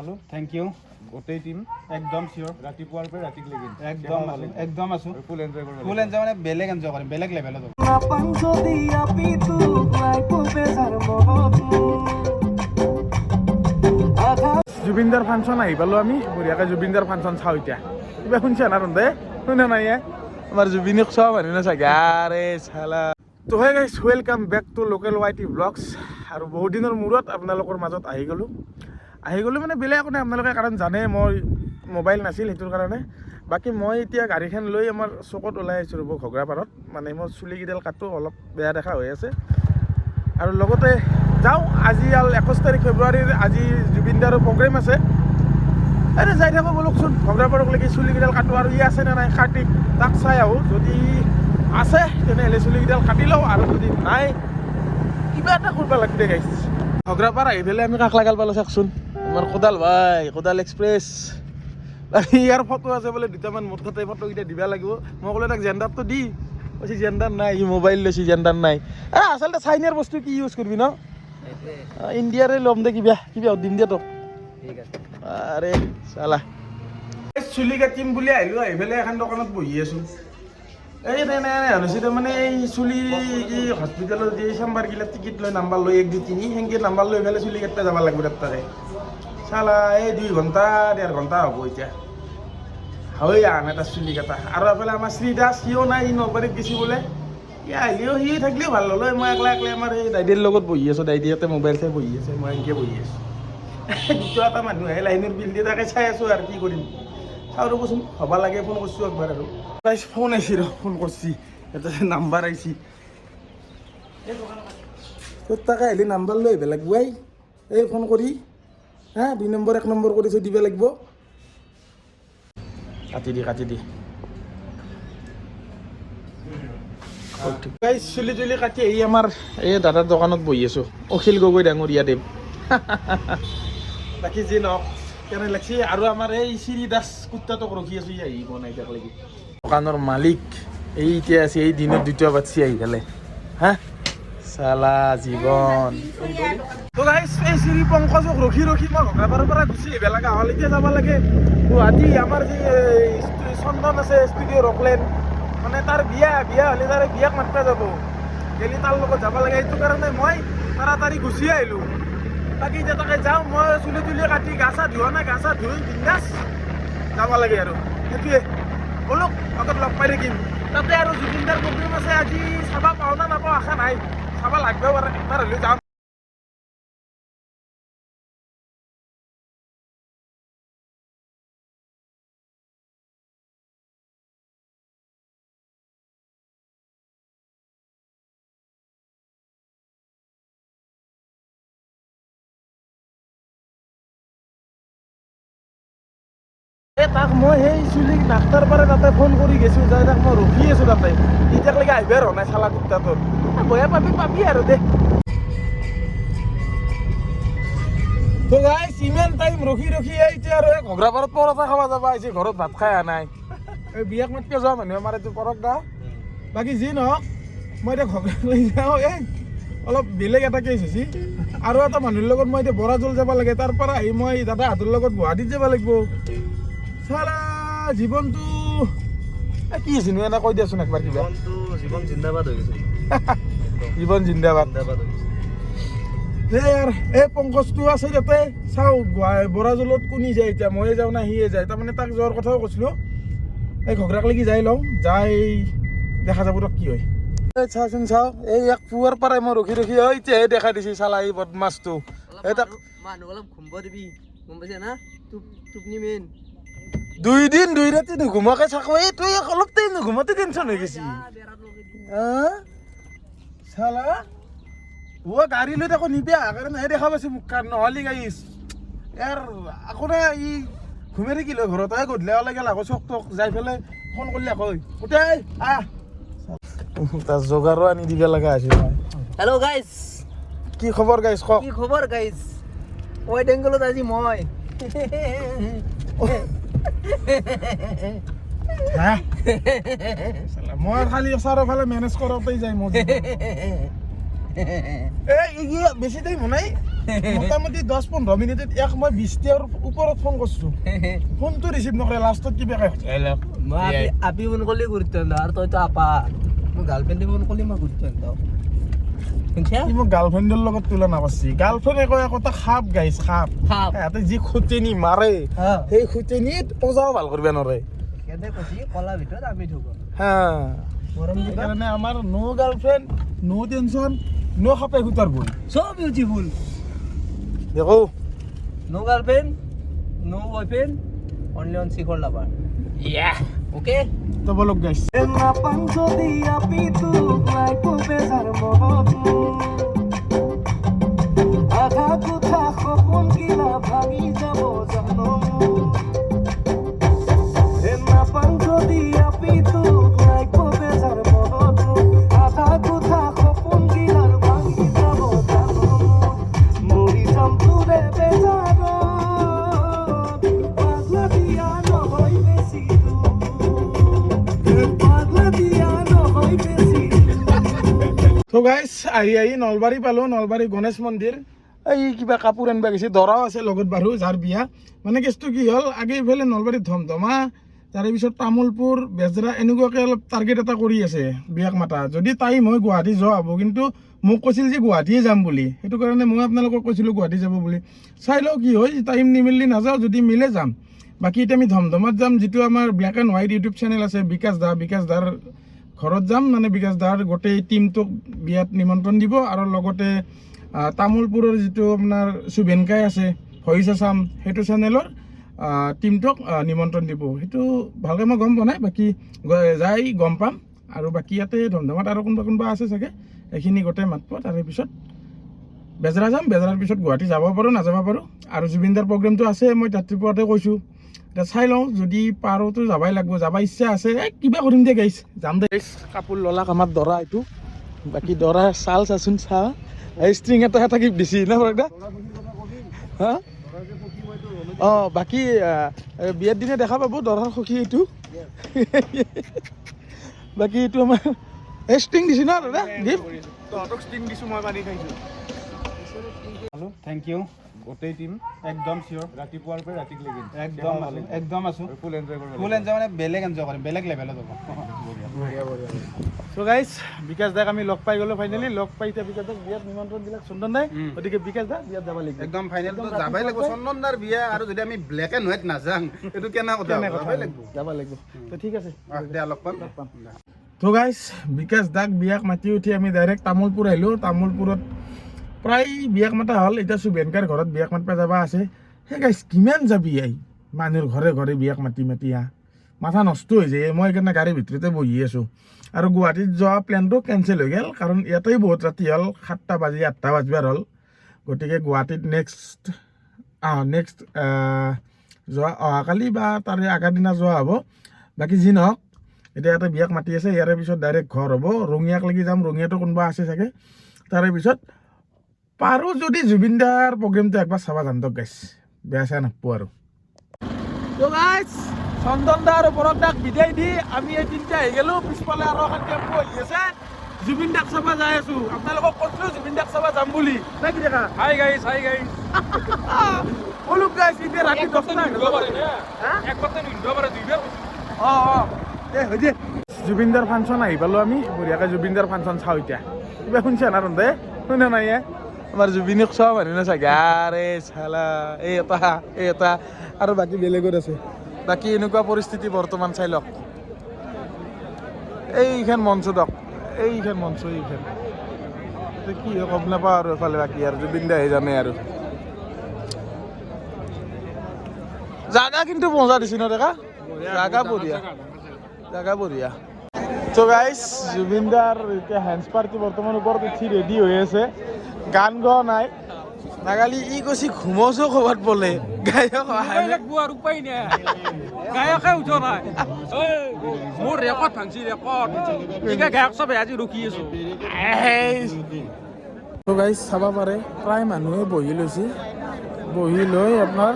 hello thank U গোটেই team একদম শিওৰ ৰাতিপুৱাৰ পৰা ৰাতিলৈকে একদম আছো ফুল এনজয় কৰিব ফুল এনজয় মানে বেলেগ এনজয় কৰিম বেলেগ লেভেলত জুবিনদাৰ ফাংচন আহি পালোঁ আমি বঢ়িয়াকৈ জুবিনদাৰ ফাংচন চাওঁ এতিয়া কিবা শুনিছা না তহঁতে শুনা নাই আমাৰ জুবিনক চোৱা মানুহ না চাগে আৰে চালা তো hey guys welcome back to local ৱাইটি ব্লগছ আৰু বহুত দিনৰ মূৰত আপোনালোকৰ মাজত আহি গ'লোঁ মানে বেলেগ একো নাই আপোনালোকে কাৰণ জানে মই মোবাইল নাছিল সেইটোৰ কাৰণে বাকী মই এতিয়া গাড়ীখন লৈ আমাৰ চকত ওলাই আহিছোঁ ৰ'ব ঘগ্ৰাপাৰত মানে মোৰ চুলিকেইডাল কাটো অলপ বেয়া দেখা হৈ আছে আৰু লগতে যাওঁ আজি 21 তাৰিখ ফেব্ৰুৱাৰীৰ আজি জুবিনদাৰৰ প্ৰগ্ৰেম আছে এনে যাই থাকোঁ বলকচোন ঘগ্ৰাপাৰকলৈকে চুলিকেইডাল কাটো আৰু ই আছে নে নাই কাৰ্তিক তাক চাই আহোঁ যদি আছে তেনেহ'লে চুলিকেইডাল কাটি লওঁ আৰু যদি নাই কিবা এটা কৰিব লাগবে গাইছ ঘগ্ৰাপাৰ আহি পেলাই আমি কাক লাগাল পালোঁ চাওকচোন আমাৰ কোদাল ভাই কোদাল এক্সপ্ৰেছ ইয়াৰ ফটো আছে বোলে দুটামান মোৰ তাতে ফটোকেইটা দিব লাগিব মই ক'লো তাক জেণ্ডাৰটো দি কৈছে জেণ্ডাৰ নাই ই মোবাইল লৈছে জেণ্ডাৰ নাই আচলতে চাইনাৰ বস্তু কি ইউজ কৰিবি ন ইণ্ডিয়াৰে ল'ম দে কিবা দিম দে তোক ঠিক আছে আৰে চালা চুলি কাটিম বুলি আহিলোঁ আহি পেলাই এখন দোকানত বহি আছোঁ এই নাই তাৰমানে এই চুলি কি হস্পিটেলৰ যি চেম্বাৰগিলাক টিকেট লৈ নাম্বাৰ লৈ 1 2 3 সেনেকৈ নাম্বাৰ লৈ পেলাই চুলি কাটিব যাব লাগিব তাতে চালা এই 2 ঘণ্টা 1.5 ঘণ্টা হ'ব এতিয়া হয় আন এটা চুলি কাটা আৰু এফালে আমাৰ শ্ৰীদাস সিও নাই সি নলবাৰীত গেছি বোলে সি আহিলেও সি থাকিলেও ভাল হ'লে মই একলা আমাৰ এই দাইদেৰ লগত বহি আছোঁ দাইদেহঁতে মোবাইল চাই বহি আছে মই এনেকৈ বহি আছোঁ দুটা এটা মানুহ আহে লাইনৰ বিল দি তাকে চাই আছোঁ আৰু কি কৰিম চাওঁ ৰ'বচোন হ'ব লাগে ফোন কৰিছোঁ একবাৰ আৰু ফোন আহিছে ৰ ফোন কৰিছি এটা নাম্বাৰ আহিছে তোৰ তাকে আহিলে নাম্বাৰ লৈ আহিব লাগিব এই ফোন কৰি হা 2 নম্বৰ 1 নম্বৰ কৰি থৈ দিব লাগিব কাটি দি চুলি তুলি কাটি আহি আমাৰ এই দাদাৰ দোকানত বহি আছোঁ অখিল গগৈ ডাঙৰীয়া দেৱ বাকী যি নহওক কেনে লাগছি আৰু আমাৰ এই শ্ৰী দাস কুৰ্তাটোক ৰখি আছোঁ আহি বনাই তাক লাগি দোকানৰ মালিক এই এতিয়া আছে এই দিনত দ্বিতীয় বাচ্ছি আহি পেলাই হা চালা জীৱন তো গাইছ এই শ্ৰী পংকজক ৰখি মই ঘগ্ৰাপাৰৰ পৰা গুচি আহিব লগা হ'ল এতিয়া যাব লাগে গুৱাহাটী আমাৰ যি চন্দন আছে ষ্টুডিঅ' ৰকলেন মানে তাৰ বিয়া হ'লে তাৰে বিয়াক মাতিব যাব গেলি তাৰ লগত যাব লাগে সেইটো কাৰণে মই তাড়াতাড়ি গুচি আহিলোঁ বাকী এতিয়া তাকে যাওঁ মই চুলি তুলি কাটি গা চা ধোৱা নাই গা চা ধুই বিন্দাছ যাব লাগে আৰু সেইটোৱে বলক আগত লগ পাই থাকিম তাতে আৰু জুবিনদাৰ প্ৰগ্ৰেম আছে আজি চাব পাওঁ না নাপাওঁ আশা নাই চাব লাগিব পাৰে একবাৰ হ'লেও যাম তাক মই সেই চুলি ডাক্তৰ পাৰে তাতে ফোন কৰি গৈছোঁ যাই তাক মই ৰখি আছোঁ তাতে এতিয়ালৈকে আহিবই ৰ নাই চালা কুৰ্তাটোৰ বয়া পাবি আৰু দে তো গাইছ ইমান টাইম ৰখি এতিয়া আৰু এই ঘগ্ৰাপাৰত পৰঠা খাব যাব আহিছে ঘৰত ভাত খাই অহা নাই এই বিয়াক মাতকে যোৱা মানুহ আমাৰ এইটো পৰক দা বাকী যি নহওক মই এতিয়া ঘগ্ৰালৈ যাওঁ এই অলপ বেলেগ এটা কেছ হৈছে আৰু এটা মানুহৰ লগত মই এতিয়া বৰাজল যাব লাগে তাৰ পৰা আহি মই দাদাহঁতৰ লগত গুৱাহাটীত যাব লাগিব চালা জীৱনটো কি হৈছে নো এনে কৈ দিয়াচোন একবাৰ কিবা জীৱন জিন্দাবাদ হৈ গৈছে জীৱন জিন্দাবাদ এই পংকজটো আছে তাতে চাওঁ বৰাজলত কোনি যায় এতিয়া ময়ে যাওঁ না সিয়ে যায় তাৰমানে তাক যোৱাৰ কথাও কৈছিলোঁ এই ঘগ্ৰাকলৈকে যাই লওঁ যাই দেখা যাব কি হয় চাওঁচোন চাওঁ এই এক পুৱাৰ পৰাই মই ৰখি এতিয়াহে দেখা দিছে চালা এই বদমাছটো এই তাক মানুহ অলপ ঘুমব দিবি গম পাইছা না টোপনি মেইন 2 দিন 2 ৰাতি নুঘুমাকে থাকো এই তই অলপ টাইম নুঘুমাতে টেনশ্যন হৈ গৈছি চালা গাড়ী লৈ আকৌ নিবি আহা কাৰণে দেখা পাইছে মোক নহ'লে গাইছ ইয়াৰ আকৌ নে ই ঘুমে থাকিল ঘৰত গধূলি ওলাই গ'ল আকৌ চক তক যাই পেলাই ফোন কৰিলে আকৌ গোটেই তাৰ যোগাৰো আনি দিব লগা আছিল হেল্ল' গাইজ কি খবৰ গাইছ কওক কি খবৰ গাইজ ৱেট এংগলত আজি মই মই খালি চাৰিওফালে মেনেজ কৰোঁতেই যায় মোৰ বেছি টাইম নাই মোটামুটি 10-15 মিনিটত এক মই 20টাৰ ওপৰত ফোন কৰিছোঁ ফোনটো ৰিচিভ নকৰে লাষ্টত কিবা কয় হেল্ল' মই আপি ফোন করলে গুরুত্ব না আর তুই তো আপা মই গার্লফ্রেন্ডে ফোন করলে মই গুরুত্ব না শুনছা কি মোক গাৰ্লফ্ৰেণ্ডৰ লগত তুলনা কৰিছি গাৰ্লফ্ৰেণ্ডে কয় একোটা খাপ গাইছ খাপ সিহঁতে যি খুটেনি মাৰে সেই খুটেনিত পজাও ভাল কৰিব নোৱাৰে কেনে কৈছি কলা ভিতৰত আমি ঢুক হা গৰম দিবা সেইকাৰণে আমাৰ নো গাৰ্লফ্ৰেণ্ড নো টেনশ্যন নো খাপে খুটাৰ বল সো বিউটিফুল দেখো no girlfriend no boyfriend only on Shikhar lover yeah okay তো বলক গাইছ না পাঞ্চ দিয়া পিতু নাই কোবে যার মনত আধা কথা সপন কিলা ভাঙি যাব জানো না পাঞ্চ দিয়া পিতু নাই কোবে যার মনত আধা কথা সপন কিলা ভাঙি যাব জানো মরি যাম তোরে বেজানো পাগলা দিয়া নহয় বেশি তো গাইছ আহি নলবাৰী পালোঁ নলবাৰী গণেশ মন্দিৰ এই কিবা কাপোৰ আনিব গৈছে দৰাও আছে লগত বাৰু যাৰ বিয়া মানে কেছটো কি হ'ল আগে ইফালে নলবাৰীত ধমধমা তাৰে পিছত তামোলপুৰ বেজৰা এনেকুৱাকৈ অলপ টাৰ্গেট এটা কৰি আছে বিয়াক মাতা যদি টাইম হয় গুৱাহাটী যোৱা হ'ব কিন্তু মোক কৈছিল যে গুৱাহাটীয়ে যাম বুলি সেইটো কাৰণে মই আপোনালোকক কৈছিলোঁ গুৱাহাটী যাব বুলি চাই লওঁ কি হয় টাইম নিমিলি নাযাওঁ যদি মিলে যাম বাকী এতিয়া আমি ধমধমাত যাম যিটো আমাৰ black and white YouTube channel আছে বিকাশ দাৰ ঘৰত যাম মানে বিকাশ দাৰ গোটেই টিমটোক বিয়াত নিমন্ত্ৰণ দিব আৰু লগতে তামোলপুৰৰ যিটো আপোনাৰ শুভেনকাই আছে ভইচ আছাম সেইটো চেনেলৰ টিমটোক নিমন্ত্ৰণ দিব সেইটো ভালকৈ মই গম পোৱা নাই বাকী যাই গম পাম আৰু বাকী ইয়াতে ধমধমাত আৰু কোনোবা আছে চাগে এইখিনি গোটেই মাতব তাৰে পিছত বেজৰা যাম বেজৰাৰ পিছত গুৱাহাটী যাব পাৰোঁ নাযাব পাৰোঁ আৰু জুবিনদাৰ প্ৰগ্ৰেমটো আছে মই ৰাতিপুৱাতে কৈছোঁ এতিয়া চাই লওঁ যদি পাৰোঁতো যাবাই লাগিব যাব ইচ্ছা আছে কিবা কৰিম দে গাইছ যাম দে কাপোৰ ললাক আমাৰ দৰা এইটো বাকী দৰা চাল চাচোন চা এই ষ্ট্ৰিং এটা গিফ্ট দিছি না দা হা অঁ বাকী বিয়াৰ দিনে দেখা পাব দৰাৰ সখী এইটো বাকী এইটো আমাৰ এই ষ্ট্ৰিং দিছি ন দাদা গিফ্ট তহঁতক ষ্ট্ৰিং দিছোঁ মই পানী খাইছোঁ हेलो थैंक यू गोटेই टीम एकदम सियोर रातिपुৱাৰ পৰা ৰাতিলৈকে একদম আছো ফুল এনজয় মানে বেলেগ এনজয় কৰিম বেলেগ লেভেলত হ'ব সো গাইছ বিকাশ দাক আমি লগ পাই গ'লো ফাইনেলি লগ পাই এতিয়া বিকাশ দাক বিয়াত নিমন্ত্ৰণ দিলাক চন্দন দাই গতিকে বিকাশ দা বিয়াত যাব লাগিব একদম ফাইনেলটো যাবাই লাগিব চন্দনদাৰ বিয়া আৰু যদি আমি ব্লেক এণ্ড হোৱাইট নাযাং এইটো কেনে কথা যাব লাগিব তো ঠিক আছে দিয়া লগ পাম তো গাইছ বিকাশ দাক বিয়াক মাতি উঠি আমি ডাইৰেক্ট তামোলপুৰ আহিলোঁ তামোলপুৰত প্ৰায় বিয়াক মাতা হ'ল এতিয়া শুভেনকাৰ ঘৰত বিয়াক মাতিব যাবা আছে সেই গাইছ কিমান যাবি আই মানুহৰ ঘৰে ঘৰে বিয়াক মাতি মাথা নষ্ট হৈ যায় মই সেইকাৰণে গাড়ীৰ ভিতৰতে বহি আছোঁ আৰু গুৱাহাটীত যোৱা প্লেনটো কেঞ্চেল হৈ গ'ল কাৰণ ইয়াতেই বহুত ৰাতি হ'ল 7টা বাজি 8টা বাজিবাৰ হ'ল গতিকে গুৱাহাটীত নেক্সট যোৱা অহাকালি বা তাৰে আগাৰ দিনা যোৱা হ'ব বাকী যি নহওক এতিয়া ইয়াতে বিয়াক মাতি আছে ইয়াৰে পিছত ডাইৰেক্ট ঘৰ হ'ব ৰঙিয়াক লাগি যাম ৰঙিয়াতো কোনোবা আছে চাগে তাৰে পিছত পাৰোঁ যদি জুবিনদাৰ প্ৰগ্ৰেমটো একবাৰ চাবা যাম দিয়ক গাইছ বেয়া চেয়া নাপাব আৰু তো গাইছ চন্দন দা আৰু পৰক দাক বিদায় দি আমি এই তিনিটা আহি গ'লোঁ পিছফালে আৰু এখন টেম্পু আহি আছে জুবিন দাক চাবা যাই আছোঁ আপোনালোকক কৈছিলোঁ জুবিন দাক চাবা যাম বুলি নাই কি দেখা হাই গাইছ বলো গাইছ এতিয়া ৰাতি 10টা অঁ দে হৈ দে জুবিনদাৰ ফাংচন আহি পালোঁ আমি বঢ়িয়াকৈ জুবিনদাৰ ফাংচন চাওঁ এতিয়া কিবা শুনিছে না ৰন্ধে শুনে নাই আমাৰ জুবিনক চোৱা মানুহ না চাগে আৰে চালা এই এটা আৰু বাকী বেলেগত আছে বাকী এনেকুৱা পৰিস্থিতি বৰ্তমান চাই লওক এইখন মঞ্চ দক এইখন মঞ্চ এইখন কি হয় গম নাপাওঁ আৰু এফালে বাকী আৰু জুবিন দাহে জানে আৰু জাগা কিন্তু মজা দিছে ন দেখা জাগা বঢ়িয়া তো গাইছ জুবিনদাৰ এতিয়া হেণ্ডছ পাৰ্টি বৰ্তমান ওপৰত উঠি ৰেডি হৈ আছে গান গোৱা নাই নাগালি ই কৈছি ঘুমোছো ক'ৰবাত বোলে গায়ক আর উপায় নেই গায়কে উঠো নাই মোর রেকর্ড ভাঙছি রেকর্ড ঠিক গায়ক সবে আজি রুকি আছো তো গাইছ চাব পাৰে প্ৰায় মানুহে বহি লৈছে বহি লৈ আপোনাৰ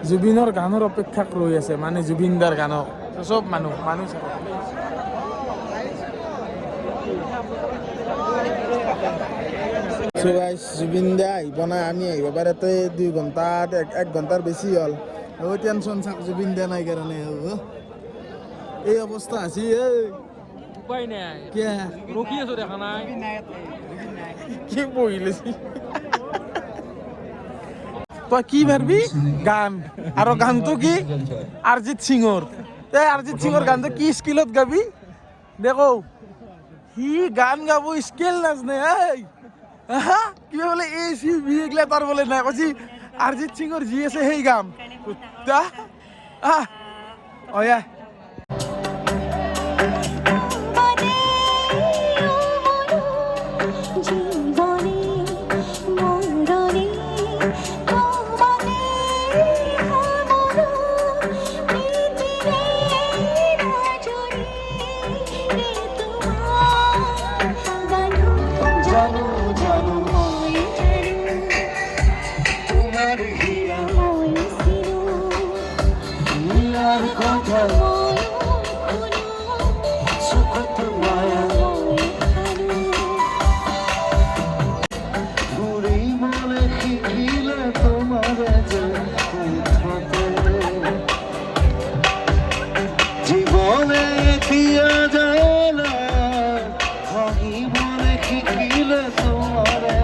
জুবিনৰ গানৰ অপেক্ষাত ৰৈ আছে মানে জুবিনদাৰ গানক চব মানুহ চাব সো গাইস জুবিন দা আহিব না আমি আহিব পাৰাতে 2 ঘণ্টা 1 ঘণ্টাৰ বেছি হ'ল টেনশ্যন চাক জুবিন দা নাই কাৰণে এই অৱস্থা আছে উপায় নাই কিয় ৰখি আছো দেখা নাই কি বহিলেছি তই কি ভাবি গান আৰু গানটো কি অৰিজিত সিঙৰ তই অৰিজিত সিঙৰ গানটো কি স্কিলত গাবি দেখো সি গান গাব স্কেল নাজনে এই কিবা বোলে এ চি বি এগলা তাৰ বোলে নাই কৈছি অৰিজিত সিঙৰ যি আছে সেই গাম অয়া জীবনে দিয়া জানা হাহি বলে শিকিলে তোমার